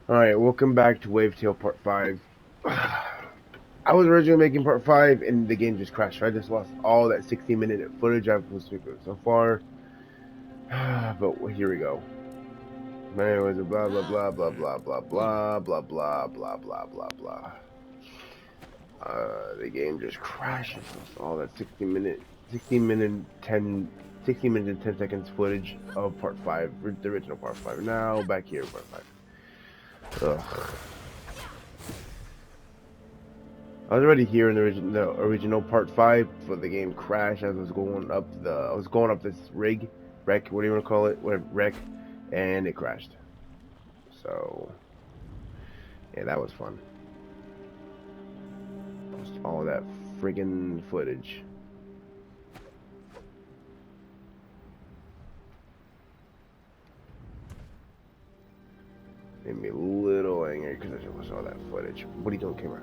Alright, welcome back to Wavetale Part 5. I was originally making Part 5 and the game just crashed. So I just lost all that 60-minute footage I've posted so far. But here we go. Man, it was a blah blah blah blah blah blah blah blah blah blah blah blah blah. The game just crashes. Lost all that 60 minute 10 60 minutes and 10 seconds footage of Part 5, the original Part 5. Now back here, Part 5. Ugh. I was already here in the original part 5, but the game crashed as I was going up this wreck, what do you want to call it? Wreck, and it crashed. So yeah, that was fun. Just all that friggin' footage. Made me a little angry because I just saw that footage. What are you doing, camera?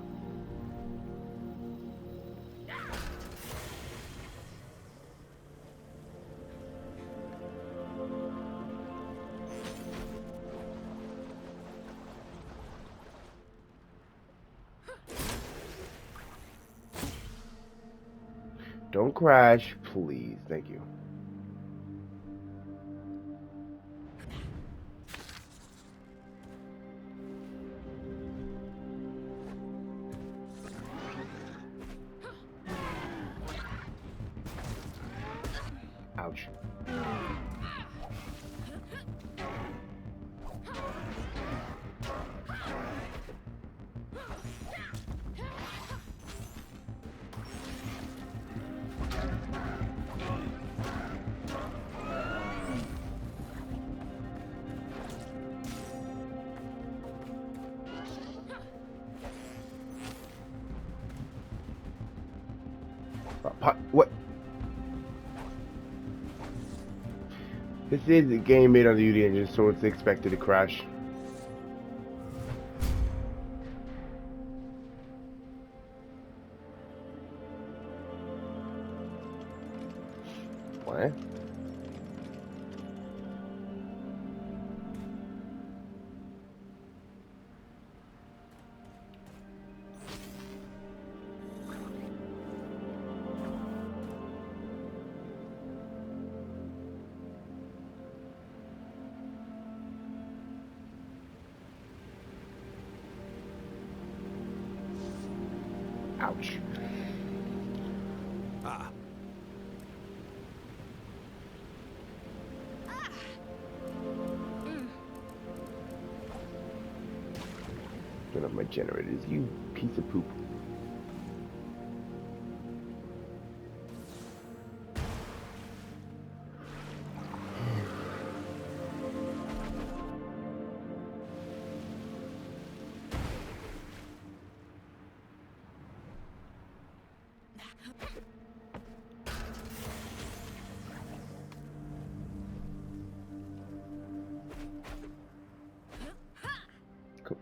Don't crash, please. Thank you. Ouch. What? This is a game made on the Unity engine, so it's expected to crash. What? Ouch. Ah. Turn off my generators, you piece of poop. Cool.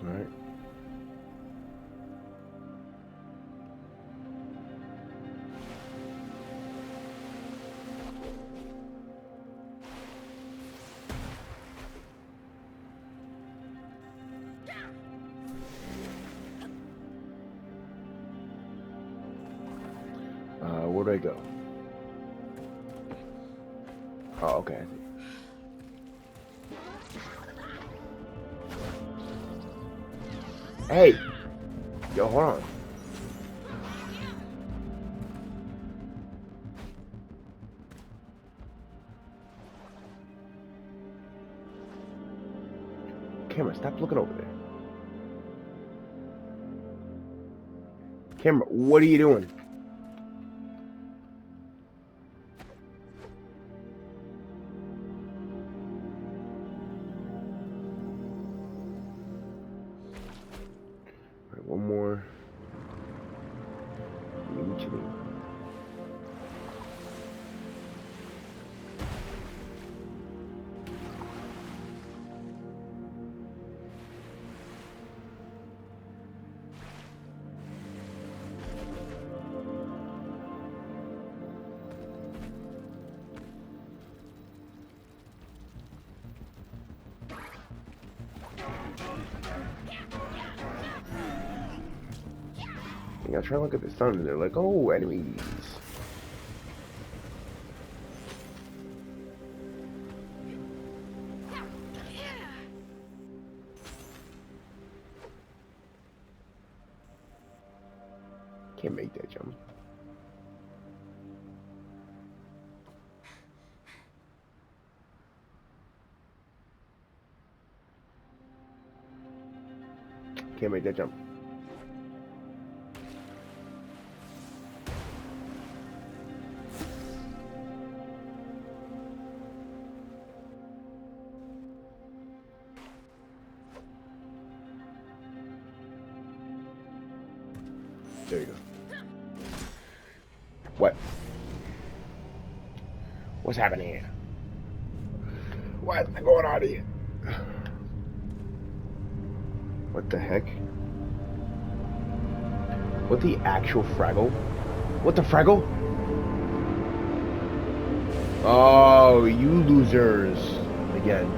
All right. Where do I go? Oh, okay. I see. Hey, yo, hold on. Camera, stop looking over there. Camera, what are you doing? All right, one more. Leave me chilling. Yeah, try to look at the sun and they're like, oh, enemies. Can't make that jump. Can't make that jump. There you go. What? What's happening here? What's going on here? What the heck? What the actual Fraggle? What the Fraggle? Oh, you losers. Again.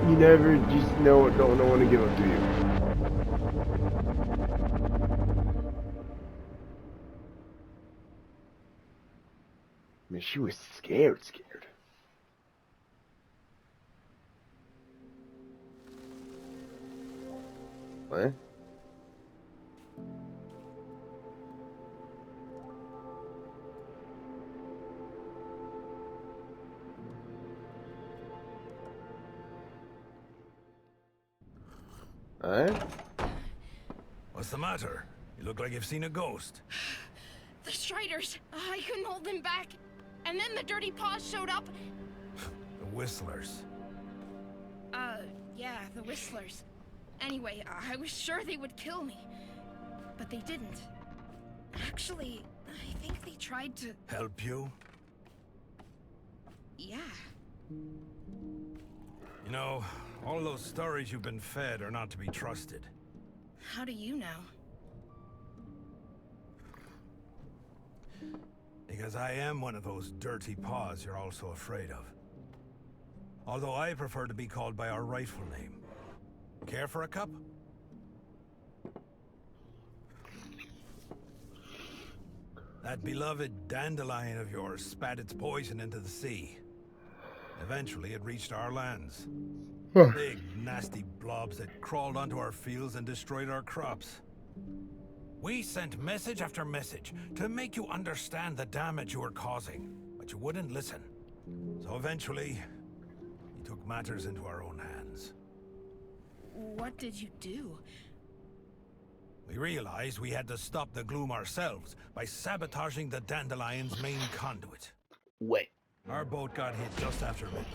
You never just don't want to give up, do you? I mean, she was scared. What? What's the matter? You look like you've seen a ghost. The Striders! I couldn't hold them back. And then the Dirty Paws showed up. The Whistlers. Yeah, the Whistlers. Anyway, I was sure they would kill me. But they didn't. Actually, I think they tried to... Help you? Yeah. You know, all those stories you've been fed are not to be trusted. How do you know? Because I am one of those dirty paws you're all so afraid of. Although I prefer to be called by our rightful name. Care for a cup? That beloved dandelion of yours spat its poison into the sea. Eventually it reached our lands. Big, nasty blobs that crawled onto our fields and destroyed our crops. We sent message after message to make you understand the damage you were causing, but you wouldn't listen. So eventually, we took matters into our own hands. What did you do? We realized we had to stop the Gloom ourselves by sabotaging the Dandelion's main conduit. Wait. Our boat got hit just after midnight.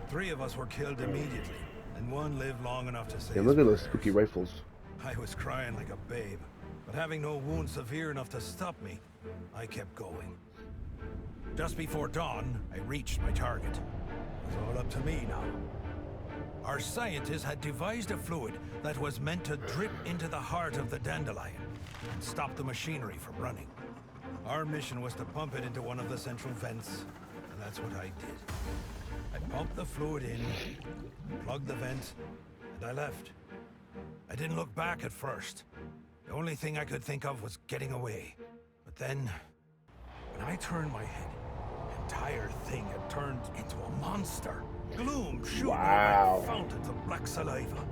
3 of us were killed immediately, and 1 lived long enough to say Hey, look at those spooky rifles. I was crying like a babe, but having no wound severe enough to stop me, I kept going. Just before dawn, I reached my target. It was all up to me now. Our scientists had devised a fluid that was meant to drip into the heart of the dandelion and stop the machinery from running. Our mission was to pump it into one of the central vents, and that's what I did. I pumped the fluid in, plugged the vent, and I left. I didn't look back at first. The only thing I could think of was getting away. But then, when I turned my head, the entire thing had turned into a monster. Gloom shooting out like fountains of black saliva.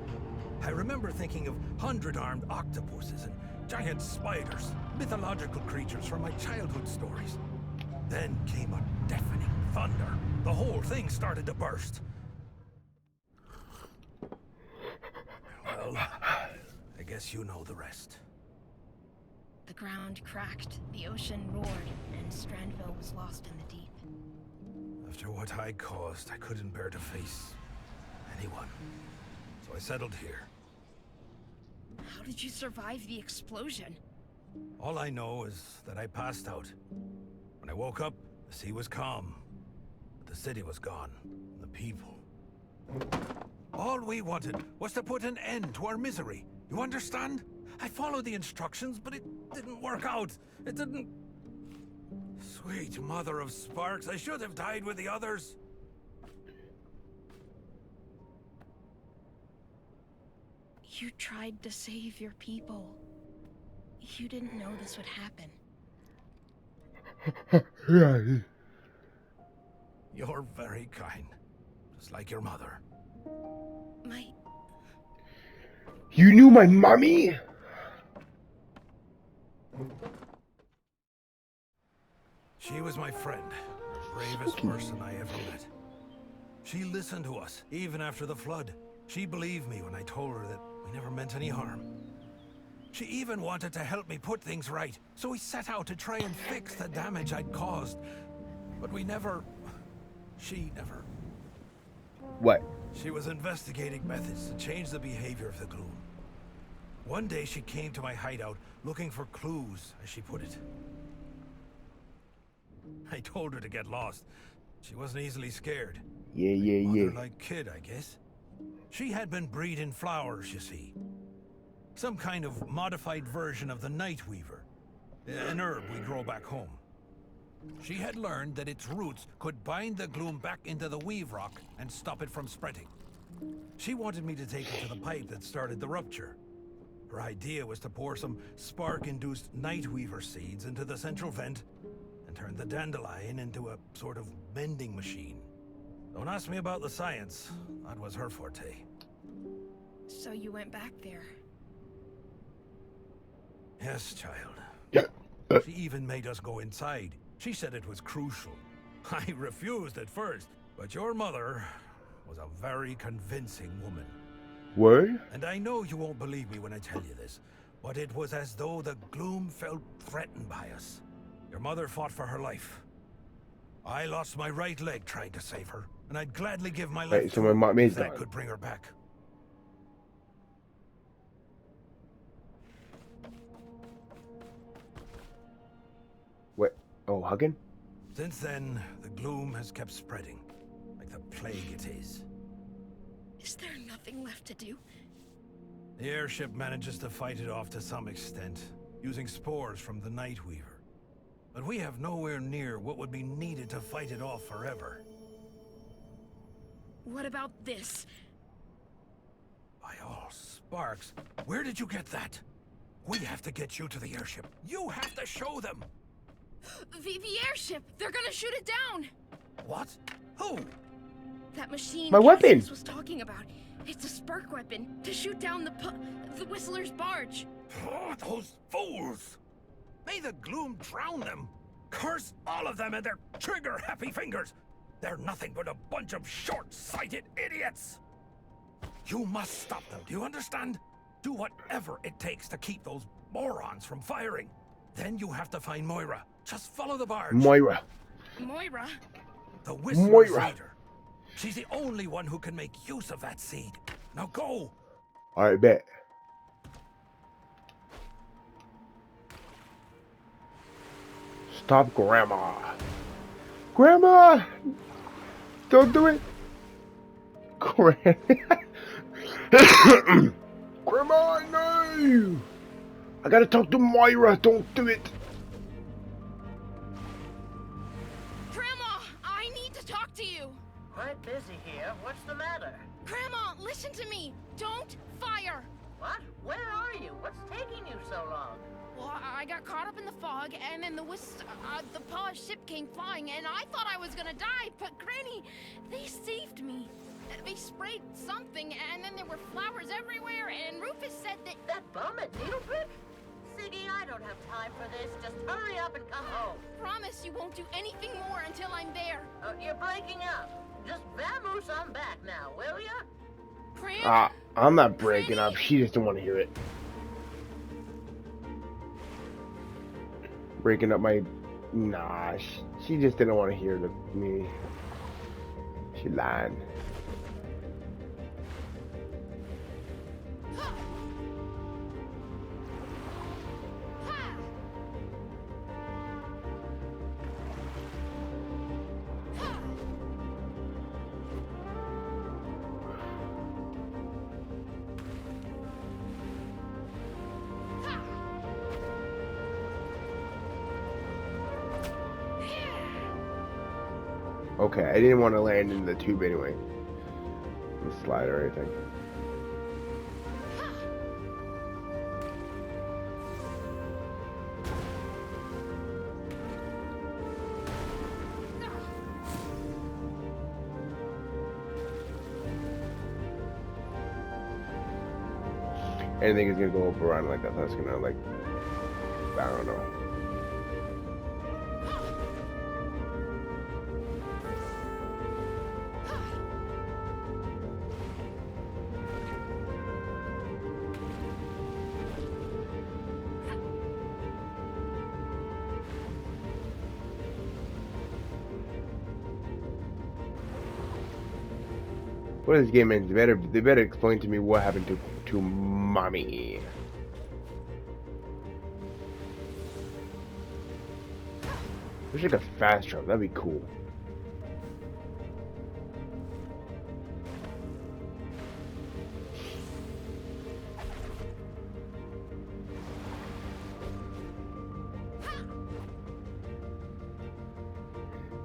I remember thinking of 100-armed octopuses and giant spiders, mythological creatures from my childhood stories. Then came a deafening thunder. The whole thing started to burst. Well, I guess you know the rest. The ground cracked, the ocean roared, and Strandville was lost in the deep. After what I caused, I couldn't bear to face anyone. So I settled here. How did you survive the explosion? All I know is that I passed out. When I woke up, the sea was calm. But the city was gone. And the people. All we wanted was to put an end to our misery. You understand? I followed the instructions, but it didn't work out. It didn't... Sweet mother of sparks, I should have died with the others. You tried to save your people. You didn't know this would happen. Yeah. You're very kind. Just like your mother. You knew my mommy? She was my friend. Bravest person I ever met. She listened to us, even after the flood. She believed me when I told her that we never meant any harm. She even wanted to help me put things right, so we set out to try and fix the damage I'd caused. But we never... She never... What? She was investigating methods to change the behavior of the Gloom. One day she came to my hideout looking for clues, as she put it. I told her to get lost. She wasn't easily scared. Yeah. Mother-like kid, I guess. She had been breeding flowers, you see. Some kind of modified version of the night weaver. An herb we grow back home. She had learned that its roots could bind the Gloom back into the weave rock and stop it from spreading. She wanted me to take it to the pipe that started the rupture. Her idea was to pour some spark-induced night weaver seeds into the central vent and turn the dandelion into a sort of mending machine. Don't ask me about the science. That was her forte. So you went back there. Yes, child. Yeah. She even made us go inside. She said it was crucial. I refused at first, but your mother was a very convincing woman. Word? And I know you won't believe me when I tell you this, but it was as though the Gloom felt threatened by us. Your mother fought for her life. I lost my right leg trying to save her, and I'd gladly give my life So to my her mom if is that gone. could bring her back. What? Oh, hugging? Since then, the Gloom has kept spreading, like the plague it is. Is there nothing left to do? The airship manages to fight it off to some extent, using spores from the Night Weaver. But we have nowhere near what would be needed to fight it off forever. What about this? By all sparks, where did you get that? We have to get you to the airship. You have to show them! The airship! They're gonna shoot it down! What? Who? That machine My weapon! Cassius was talking about. It's a spark weapon to shoot down the Whistler's barge. Oh, those fools! May the Gloom drown them! Curse all of them and their trigger-happy fingers! They're nothing but a bunch of short-sighted idiots! You must stop them, do you understand? Do whatever it takes to keep those morons from firing. Then you have to find Moira. Just follow the barge. Moira. Moira? The Whistler's Moira. leader. She's the only one who can make use of that seed. Now go! Alright, bet. Stop, Grandma. Grandma! Don't do it. Grandma, no! I gotta talk to Moira. Don't do it. Grandma, I need to talk to you. Quite busy here. What's the matter? Grandma, listen to me. Don't fire. What? Where are you? What's taking you so long? Well, I got caught up in the fog, and then the polished ship came flying, and I thought I was gonna die, but Granny, they saved me. They sprayed something, and then there were flowers everywhere, and Rufus said that... That bum at Needlebrick? Siggy, I don't have time for this. Just hurry up and come home. Promise you won't do anything more until I'm there. You're breaking up. Just vamoose on back now, will ya? Gran? I'm not breaking up. She just don't want to hear it. Breaking up my... Nah, she just didn't want to hear me. She lied. Okay, I didn't want to land in the tube anyway. The slide or anything. anything is gonna go up around like that. That's gonna like, I don't know. What is this game ends? They better explain to me what happened to mommy. Wish like a fast travel. That'd be cool.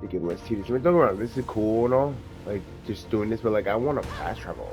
You get less tedious. Don't get me wrong, this is cool and all. Like just doing this, but like I want to fast travel.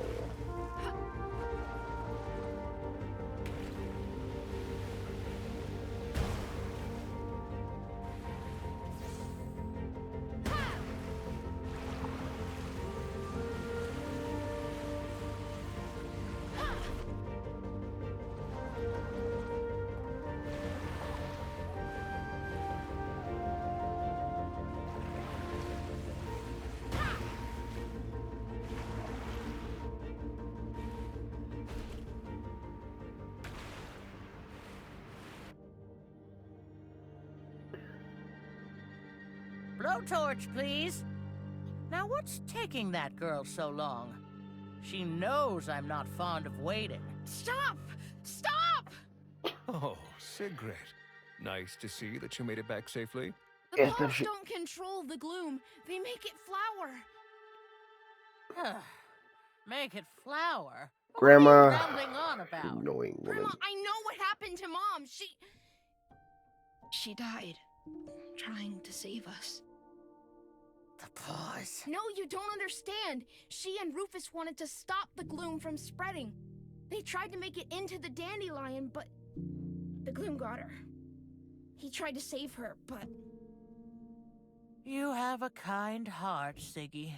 Blowtorch, please. Now, what's taking that girl so long? She knows I'm not fond of waiting. Stop! Stop! Oh, Sigrid. Nice to see that you made it back safely. The Yes, paws don't control the gloom. They make it flower. Make it flower? Grandma. What are you rambling on about? Annoying woman. Grandma, I know what happened to Mom. She died trying to save us. The paws. No, you don't understand. She and Rufus wanted to stop the gloom from spreading. They tried to make it into the dandelion, but the gloom got her. He tried to save her, but... You have a kind heart, Siggy.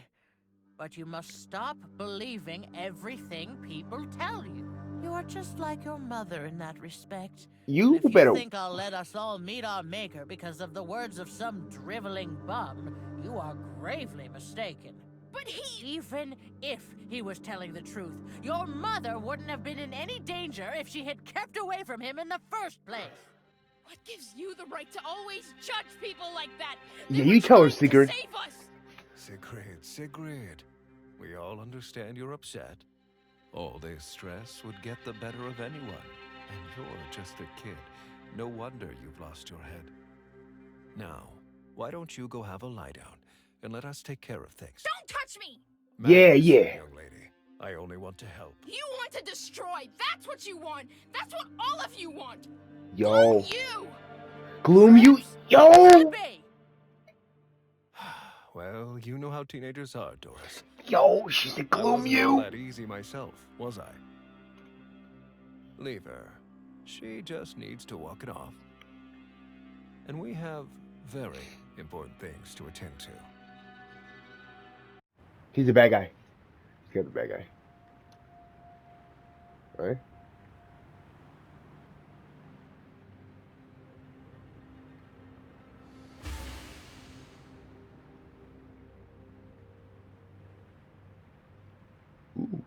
But you must stop believing everything people tell you. You are just like your mother in that respect. You If better. you think I'll let us all meet our maker because of the words of some driveling bum, you are gravely mistaken. But he... Even if he was telling the truth, your mother wouldn't have been in any danger if she had kept away from him in the first place. What gives you the right to always judge people like that? Yeah, They you were tell her, trying to Sigurd. save us. Sigrid. We all understand you're upset. All this stress would get the better of anyone. And you're just a kid. No wonder you've lost your head. Now, why don't you go have a lie down and let us take care of things? Don't touch me! Yeah, Manners, yeah. young lady. I only want to help. You want to destroy. That's what you want. That's what all of you want. Yo. You! Gloom you. Yo! Could be. Well, you know how teenagers are, Doris. Yo, she said I gloom wasn't all you. that easy myself, was I? Leave her. She just needs to walk it off. And we have very important things to attend to. He's a bad guy. He's got the bad guy. Right? Ooh.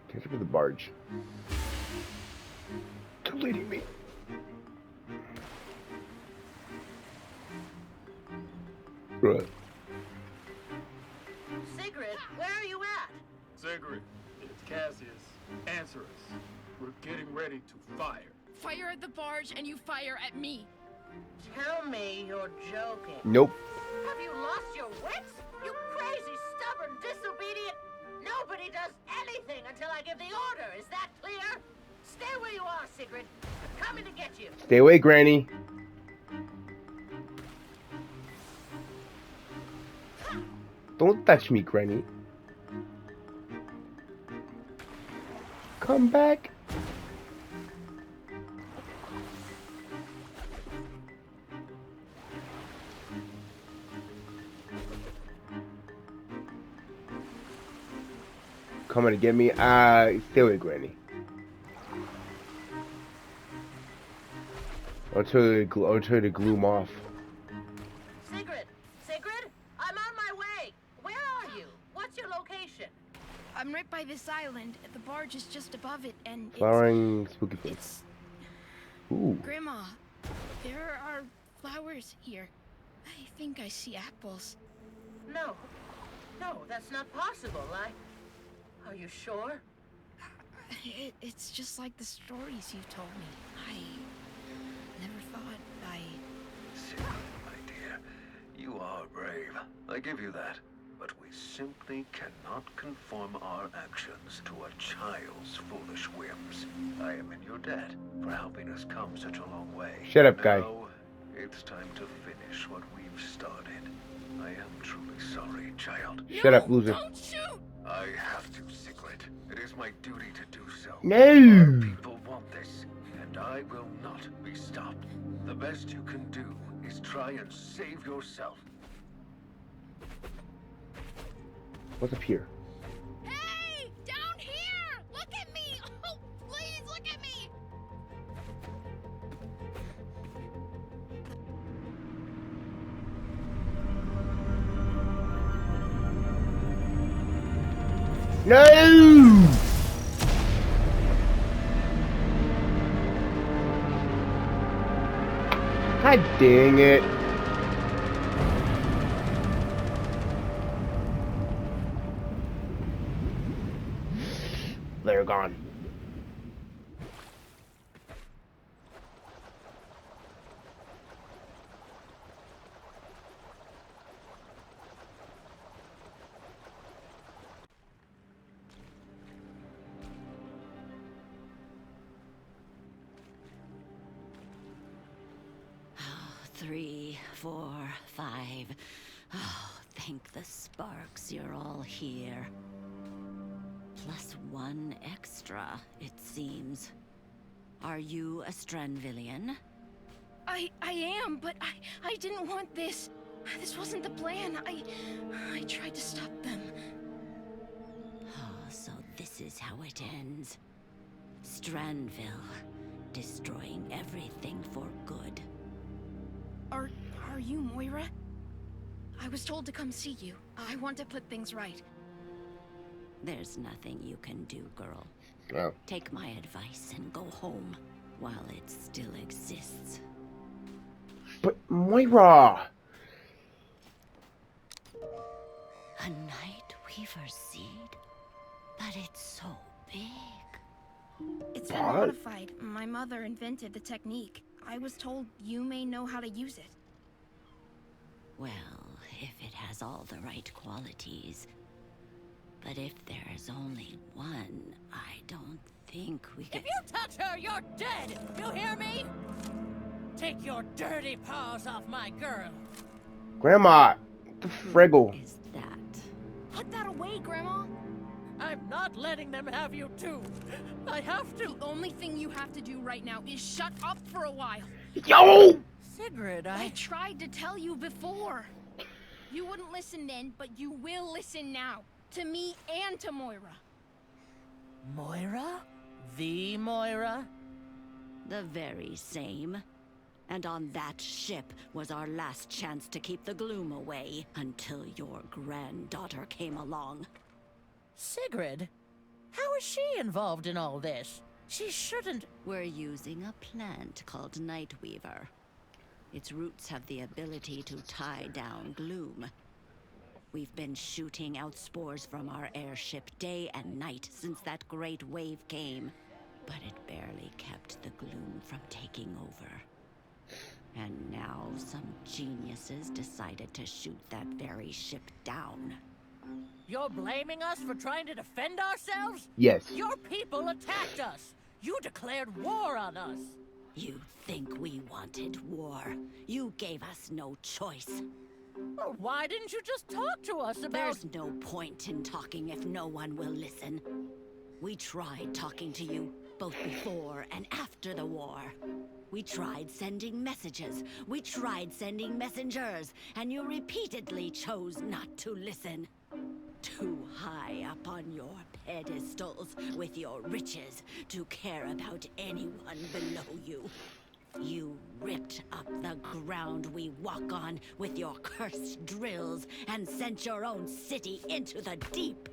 Catch up with the barge. They're leading me. Right. Sigrid, where are you at? Sigrid, it's Cassius. Answer us. We're getting ready to fire. Fire at the barge and you fire at me. Tell me you're joking. Nope. Have you lost your wits? You crazy, stubborn, disobedient... Nobody does anything until I give the order. Is that clear? Stay where you are, Sigrid. I'm coming to get you. Stay away, Granny. Don't touch me, Granny. Come back. coming to get me. Stay away, Granny. I'll tell you to gloom off. Sigrid! Sigrid? I'm on my way! Where are you? What's your location? I'm right by this island. The barge is just above it, and Flowering spooky face. it's... Ooh. Grandma, there are flowers here. I think I see apples. No. No, that's not possible. Are you sure? It's just like the stories you told me. I never thought Sigrid, my dear, you are brave. I give you that. But we simply cannot conform our actions to a child's foolish whims. I am in your debt for helping us come such a long way. Shut up, guy. Now, it's time to finish what we've started. I am truly sorry, child. Shut up, loser. Don't shoot! I have to, Sigrid. It is my duty to do so. No! Our people want this, and I will not be stopped. The best you can do is try and save yourself. What's up here? Hey! Down here! Look at me! Oh, please look at me! No! God dang it. They're gone. Three, 4, 5. Oh, thank the sparks you're all here. Plus 1 extra, it seems. Are you a Stranvillian? I am, but I didn't want this. This wasn't the plan. I tried to stop them. Oh, so this is how it ends. Stranville, destroying everything for good. Are you Moira? I was told to come see you. I want to put things right. There's nothing you can do, girl. Oh. Take my advice and go home while it still exists. But Moira! A Night Weaver seed? But it's so big. It's been What? modified. My mother invented the technique. I was told you may know how to use it. Well, if it has all the right qualities. But if there's only one, I don't think we can... If you touch her, you're dead! You hear me? Take your dirty paws off my girl. Grandma! The friggle. Is that? Put that away, Grandma. I'm not letting them have you too. I have to. The only thing you have to do right now is shut up for a while. Yo! Sigrid, I tried to tell you before. You wouldn't listen then, but you will listen now. To me and to Moira. Moira? The Moira? The very same. And on that ship was our last chance to keep the gloom away until your granddaughter came along. Sigrid? How is she involved in all this? She shouldn't... We're using a plant called Nightweaver. Its roots have the ability to tie down gloom. We've been shooting out spores from our airship day and night since that great wave came. But it barely kept the gloom from taking over. And now some geniuses decided to shoot that very ship down. You're blaming us for trying to defend ourselves? Yes. Your people attacked us. You declared war on us. You think we wanted war? You gave us no choice. Well, why didn't you just talk to us about... There's no point in talking if no one will listen. We tried talking to you, both before and after the war. We tried sending messages. We tried sending messengers. And you repeatedly chose not to listen. Too high up on your pedestals with your riches to care about anyone below you. You ripped up the ground we walk on with your cursed drills and sent your own city into the deep.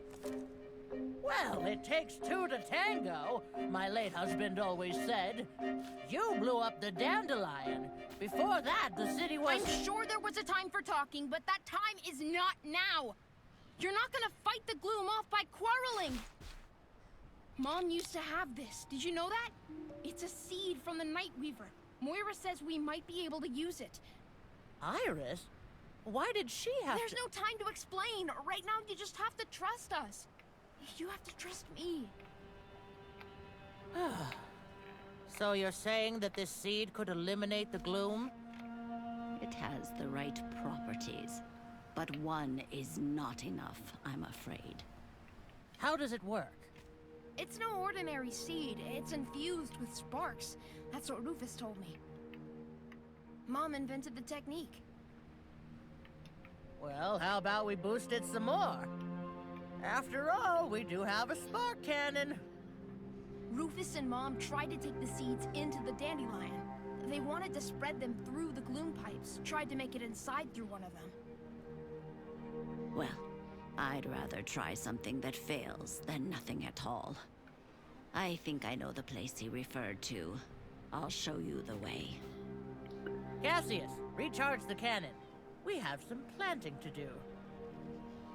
Well, it takes two to tango, my late husband always said. You blew up the dandelion. Before that, the city was... I'm sure there was a time for talking, but that time is not now. You're not gonna fight the Gloom off by quarreling. Mom used to have this. Did you know that? It's a seed from the Nightweaver. Moira says we might be able to use it. Iris? Why did she have There's to... no time to explain. Right now, you just have to trust us. You have to trust me. So you're saying that this seed could eliminate the Gloom? It has the right properties, but one is not enough, I'm afraid. How does it work? It's no ordinary seed. It's infused with sparks. That's what Rufus told me. Mom invented the technique. Well, how about we boost it some more? After all, we do have a spark cannon. Rufus and Mom tried to take the seeds into the dandelion. They wanted to spread them through the Gloom pipes, tried to make it inside through one of them. Well, I'd rather try something that fails than nothing at all. I think I know the place he referred to. I'll show you the way. Cassius, recharge the cannon. We have some planting to do.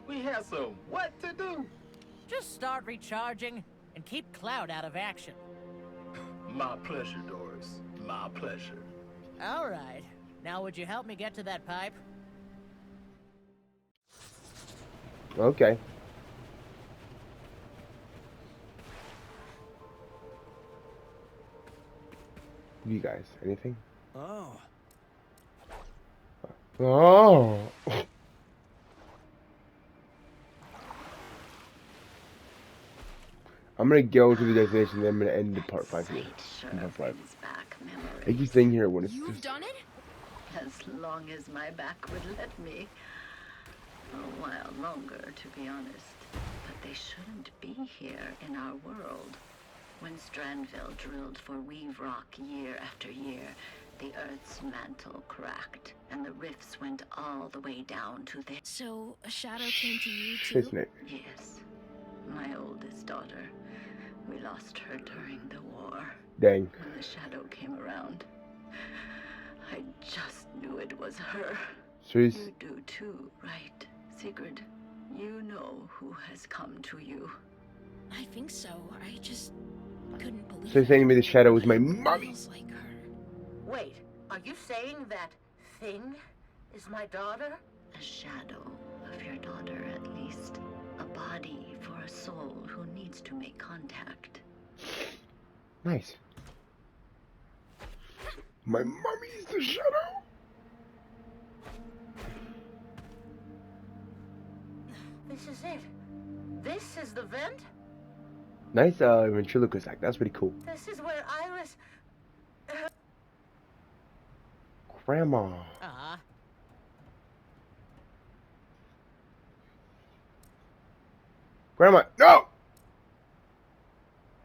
We have some what to do? Just start recharging and keep Cloud out of action. My pleasure, Doris. My pleasure. All right. Now would you help me get to that pipe? Okay. You guys, anything? Oh. Oh. I'm gonna go to the destination, then I'm gonna end the part 5 here. Sure Part 5. brings back memories. I keep staying here when it's You've just... done it? As long as my back would let me. A while longer, to be honest. But they shouldn't be here in our world. When Strandville drilled for Weave Rock year after year, the Earth's mantle cracked, and the rifts went all the way down to the... So, a shadow came to you too? Isn't it? Yes. My oldest daughter. We lost her during the war. Dang. When the shadow came around, I just knew it was her. Serious? You do too, right, Sigrid? You know who has come to you. I think so. I just couldn't believe So you're saying to me the shadow was my mommy? Feels like her. Wait, are you saying that thing is my daughter? A shadow of your daughter, at least. A body for a soul who needs to make contact. Nice. My mommy's the shadow? This is it. This is the vent? Nice ventriloquist act. That's pretty cool. This is where Iris... Grandma. Grandma, no!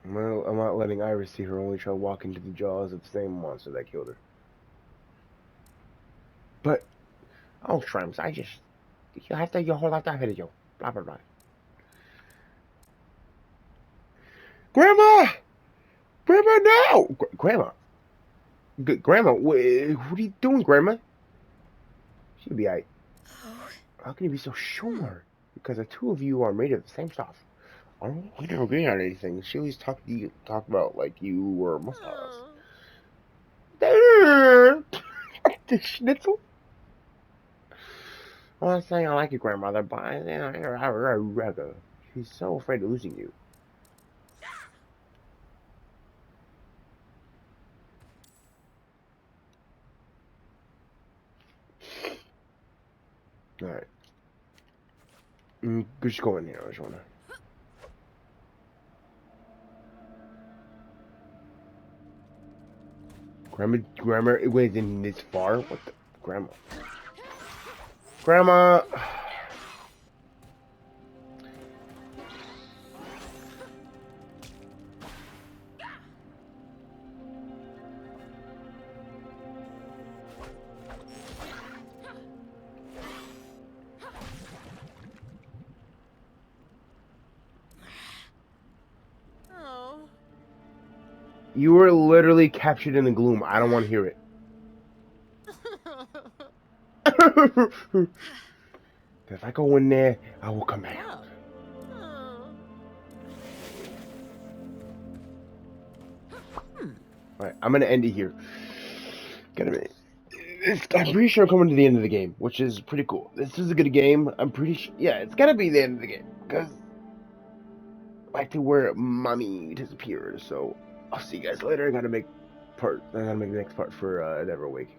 Well, I'm not letting Iris see her only child walk into the jaws of the same monster that killed her. But, oh, Shrimps, you have to, your whole life ahead of you. Blah, blah, blah. Grandma! Grandma, no! Grandma. Grandma, what are you doing, Grandma? She'll be alright. How can you be so sure? Because the two of you are made of the same stuff. I don't we never agree on anything. She always talk about like you were muscles. The schnitzel? I'm not saying I like your grandmother, but she's so afraid of losing you. Alright. Just go in here, I just wanna. Grandma, it went in this far? What the? Grandma. Oh. You were literally captured in the gloom. I don't want to hear it. If I go in there, I will come out. Well. Oh. Alright, I'm gonna end it here. Got a minute. I'm pretty sure I'm coming to the end of the game, which is pretty cool. This is a good game. I'm pretty sure. Yeah, it's gotta be the end of the game. Because back to where mommy disappeared. So I'll see you guys later. I gotta make the next part for Neverwake.